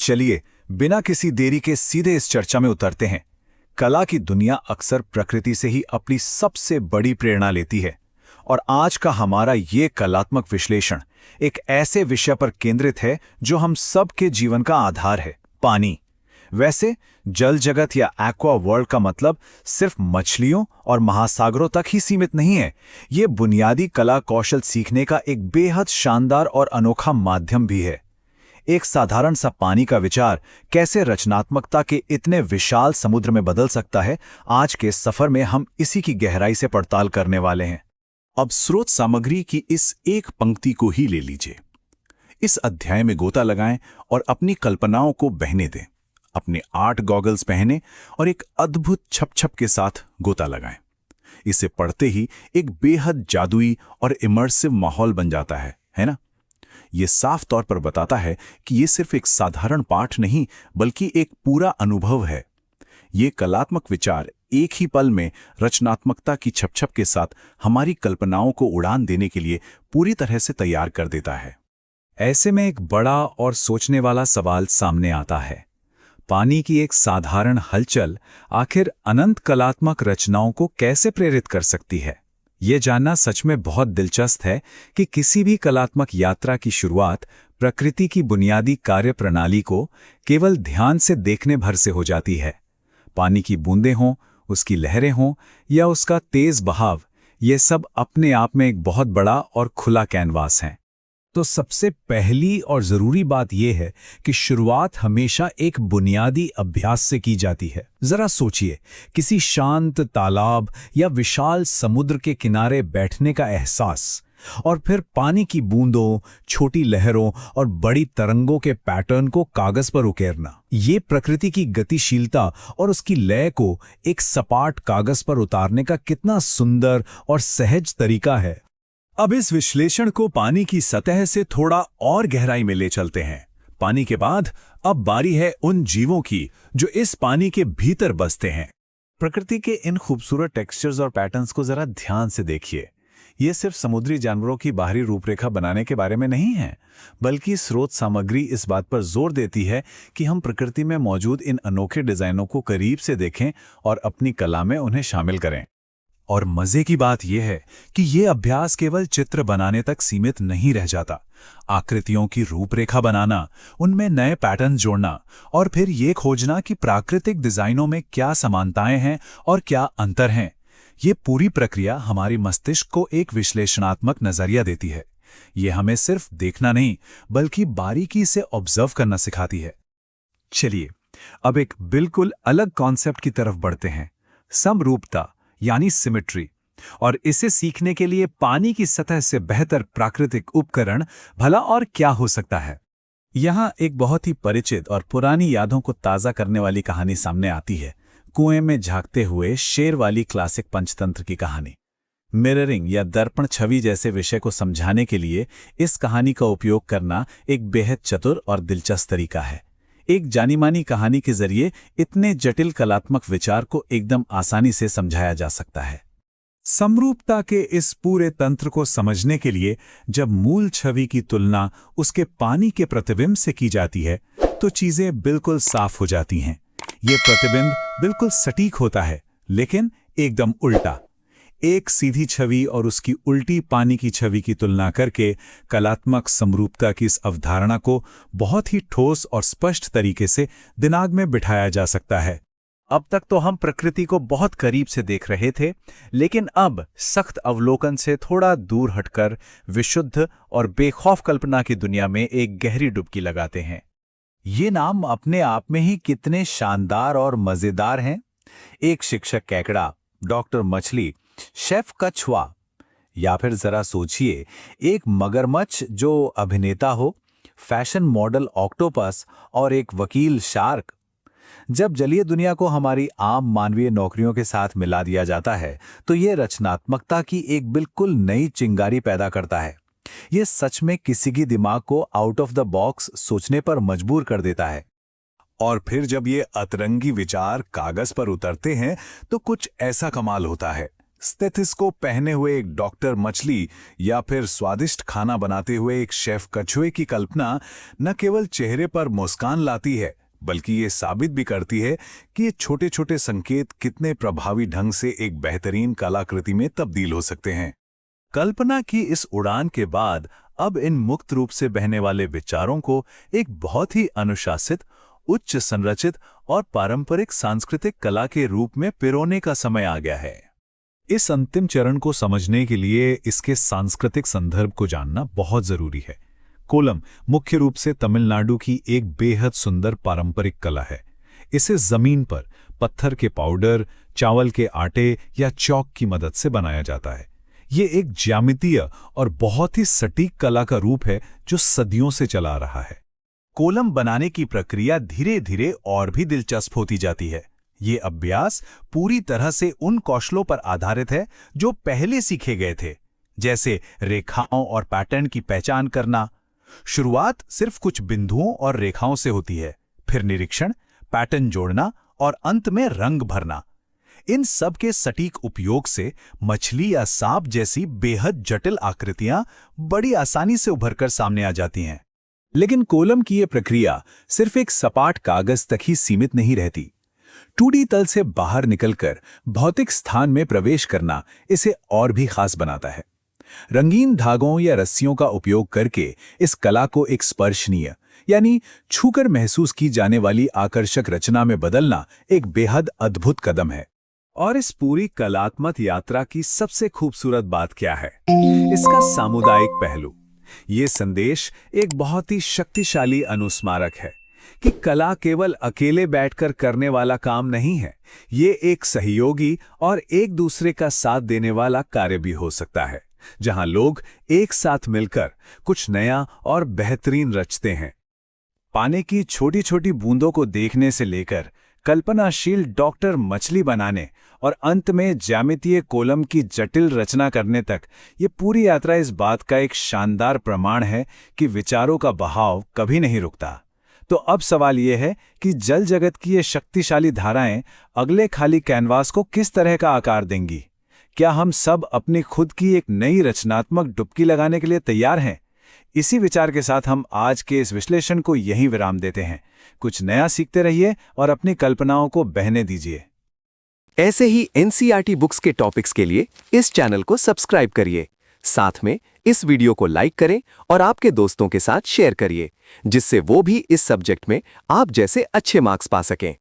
चलिए बिना किसी देरी के सीधे इस चर्चा में उतरते हैं। कला की दुनिया अक्सर प्रकृति से ही अपनी सबसे बड़ी प्रेरणा लेती है और आज का हमारा ये कलात्मक विश्लेषण एक ऐसे विषय पर केंद्रित है जो हम सब के जीवन का आधार है, पानी। वैसे जल जगत या एक्वा वर्ल्ड का मतलब सिर्फ मछलियों और महासागरों तक ही सीमित नहीं है। ये बुनियादी कला कौशल सीखने का एक बेहद शानदार और अनोखा माध्यम भी है। एक साधारण सा पानी का विचार कैसे रचनात्मकता के इतने विशाल समुद्र में बदल सकता है, आज के सफर में हम इसी की गहराई से पड़ताल करने वाले हैं। अब स्रोत सामग्री की इस एक पंक्ति को ही ले लीजिए। इस अध्याय में गोता लगाएं और अपनी कल्पनाओं को बहने दें। अपने आर्ट गॉगल्स पहने और एक अद्भुत छप-छप के साथ गोता लगाएं। इसे पढ़ते ही एक बेहद जादुई और इमर्सिव माहौल बन जाता है ना? ये साफ तौर पर बताता है कि ये सिर्फ एक साधारण पाठ नहीं, बल्कि एक पूरा अनुभव है। ये कलात्मक विचार एक ही पल में रचनात्मकता की छप-छप के साथ हमारी कल्पनाओं को उड़ान देने के लिए पूरी तरह से तैयार कर देता है। ऐसे में एक बड़ा और सोचने वाला सवाल सामने आता है। पानी की एक साधारण हलचल आखिर अनंत कलात्मक रचनाओं को कैसे प्रेरित कर सकती है? ये जानना सच में बहुत दिलचस्प है कि किसी भी कलात्मक यात्रा की शुरुआत प्रकृति की बुनियादी कार्यप्रणाली को केवल ध्यान से देखने भर से हो जाती है। पानी की बूंदें हों, उसकी लहरें हों या उसका तेज बहाव, ये सब अपने आप में एक बहुत बड़ा और खुला कैनवास हैं। तो सबसे पहली और जरूरी बात यह है कि शुरुआत हमेशा एक बुनियादी अभ्यास से की जाती है। जरा सोचिए, किसी शांत तालाब या विशाल समुद्र के किनारे बैठने का एहसास और फिर पानी की बूंदों, छोटी लहरों और बड़ी तरंगों के पैटर्न को कागज पर उकेरना। ये प्रकृति की गतिशीलता और उसकी लय को एक सपाट कागज पर उतारने का कितना सुंदर और सहज तरीका है। अब इस विश्लेषण को पानी की सतह से थोड़ा और गहराई में ले चलते हैं। पानी के बाद अब बारी है उन जीवों की जो इस पानी के भीतर बसते हैं। प्रकृति के इन खूबसूरत टेक्सचर्स और पैटर्न्स को जरा ध्यान से देखिए। ये सिर्फ समुद्री जानवरों की बाहरी रूपरेखा बनाने के बारे में नहीं है, बल्कि स्रोत सामग्री इस बात पर जोर देती है कि हम प्रकृति में मौजूद इन अनोखे डिजाइनों को करीब से देखें और अपनी कला में उन्हें शामिल करें। और मजे की बात यह है कि यह अभ्यास केवल चित्र बनाने तक सीमित नहीं रह जाता। आकृतियों की रूपरेखा बनाना, उनमें नए पैटर्न जोड़ना और फिर यह खोजना कि प्राकृतिक डिजाइनों में क्या समानताएं हैं और क्या अंतर हैं, ये पूरी प्रक्रिया हमारी मस्तिष्क को एक विश्लेषणात्मक नजरिया देती है। ये हमें सिर्फ देखना नहीं, बल्कि बारीकी से ऑब्जर्व करना सिखाती है। चलिए अब एक बिल्कुल अलग कॉन्सेप्ट की तरफ बढ़ते हैं, समरूपता यानी सिमेट्री। और इसे सीखने के लिए पानी की सतह से बेहतर प्राकृतिक उपकरण भला और क्या हो सकता है? यहाँ एक बहुत ही परिचित और पुरानी यादों को ताज़ा करने वाली कहानी सामने आती है। कुएं में झांकते हुए शेर वाली क्लासिक पंचतंत्र की कहानी। मिररिंग या दर्पण छवि जैसे विषय को समझाने के लिए इस कहानी का उपयोग करना एक बेहद चतुर और दिलचस्प तरीका है। एक जानी-मानी कहानी के जरिए इतने जटिल कलात्मक विचार को एकदम आसानी से समझाया जा सकता है। समरूपता के इस पूरे तंत्र को समझने के लिए जब मूल छवि की तुलना उसके पानी के प्रतिबिंब से की जाती है, तो चीजें बिल्कुल साफ हो जाती हैं। ये प्रतिबिंब बिल्कुल सटीक होता है, लेकिन एकदम उल्टा। एक सीधी छवि और उसकी उल्टी पानी की छवि की तुलना करके कलात्मक समरूपता की इस अवधारणा को बहुत ही ठोस और स्पष्ट तरीके से दिमाग में बिठाया जा सकता है। अब तक तो हम प्रकृति को बहुत करीब से देख रहे थे, लेकिन अब सख्त अवलोकन से थोड़ा दूर हटकर विशुद्ध और बेखौफ कल्पना की दुनिया में एक गहरी डुबकी लगाते हैं। ये नाम अपने आप में ही कितने शानदार और मजेदार हैं। एक शिक्षक केकड़ा, डॉक्टर मछली, शेफ कछुआ, या फिर जरा सोचिए एक मगरमच्छ जो अभिनेता हो, फैशन मॉडल ऑक्टोपस और एक वकील शार्क। जब जलीय दुनिया को हमारी आम मानवीय नौकरियों के साथ मिला दिया जाता है, तो ये रचनात्मकता की एक बिल्कुल नई चिंगारी पैदा करता है। ये सच में किसी की दिमाग को आउट ऑफ द बॉक्स सोचने पर मजबूर कर देता है। और फिर जब ये अतरंगी विचार कागज पर उतरते हैं, तो कुछ ऐसा कमाल होता है। स्टेथोस्कोप पहने हुए एक डॉक्टर मछली या फिर स्वादिष्ट खाना बनाते हुए एक शेफ कछुए की कल्पना न केवल चेहरे पर मुस्कान लाती है, बल्कि ये साबित भी करती है कि ये छोटे छोटे संकेत कितने प्रभावी ढंग से एक बेहतरीन कलाकृति में तब्दील हो सकते हैं। कल्पना की इस उड़ान के बाद अब इन मुक्त रूप से बहने वाले विचारों को एक बहुत ही अनुशासित, उच्च संरचित और पारंपरिक सांस्कृतिक कला के रूप में पिरोने का समय आ गया है। इस अंतिम चरण को समझने के लिए इसके सांस्कृतिक संदर्भ को जानना बहुत जरूरी है। कोलम मुख्य रूप से तमिलनाडु की एक बेहद सुंदर पारंपरिक कला है। इसे जमीन पर पत्थर के पाउडर, चावल के आटे या चौक की मदद से बनाया जाता है। ये एक ज्यामितीय और बहुत ही सटीक कला का रूप है जो सदियों से चला रहा है। कोलम बनाने की प्रक्रिया धीरे धीरे और भी दिलचस्प होती जाती है। ये अभ्यास पूरी तरह से उन कौशलों पर आधारित है जो पहले सीखे गए थे, जैसे रेखाओं और पैटर्न की पहचान करना। शुरुआत सिर्फ कुछ बिंदुओं और रेखाओं से होती है, फिर निरीक्षण, पैटर्न जोड़ना और अंत में रंग भरना। इन सब के सटीक उपयोग से मछली या सांप जैसी बेहद जटिल आकृतियां बड़ी आसानी से उभरकर सामने आ जाती हैं। लेकिन कोलम की यह प्रक्रिया सिर्फ एक सपाट कागज तक ही सीमित नहीं रहती। 2D तल से बाहर निकलकर भौतिक स्थान में प्रवेश करना इसे और भी खास बनाता है। रंगीन धागों या रस्सियों का उपयोग करके इस कला को एक स्पर्शनीय यानी छूकर महसूस की जाने वाली आकर्षक रचना में बदलना एक बेहद अद्भुत कदम है। और इस पूरी कलात्मक यात्रा की सबसे खूबसूरत बात क्या है? इसका सामुदायिक पहलू। ये संदेश एक बहुत ही शक्तिशाली अनुस्मारक है कि कला केवल अकेले बैठकर करने वाला काम नहीं है। ये एक सहयोगी और एक दूसरे का साथ देने वाला कार्य भी हो सकता है, जहां लोग एक साथ मिलकर कुछ नया और बेहतरीन रचते हैं। पानी की छोटी छोटी बूंदों को देखने से लेकर कल्पनाशील डॉक्टर मछली बनाने और अंत में ज्यामितीय कोलम की जटिल रचना करने तक, ये पूरी यात्रा इस बात का एक शानदार प्रमाण है कि विचारों का बहाव कभी नहीं रुकता। तो अब सवाल यह है कि जल जगत की ये शक्तिशाली धाराएं अगले खाली कैनवास को किस तरह का आकार देंगी? क्या हम सब अपनी खुद की एक नई रचनात्मक डुबकी लगाने के लिए तैयार हैं? इसी विचार के साथ हम आज के इस विश्लेषण को यहीं विराम देते हैं। कुछ नया सीखते रहिए और अपनी कल्पनाओं को बहने दीजिए। ऐसे ही एनसीईआरटी बुक्स के टॉपिक्स के लिए इस चैनल को सब्सक्राइब करिए। साथ में इस वीडियो को लाइक करें और आपके दोस्तों के साथ शेयर करिए, जिससे वो भी इस सब्जेक्ट में आप जैसे अच्छे मार्क्स पा सकें।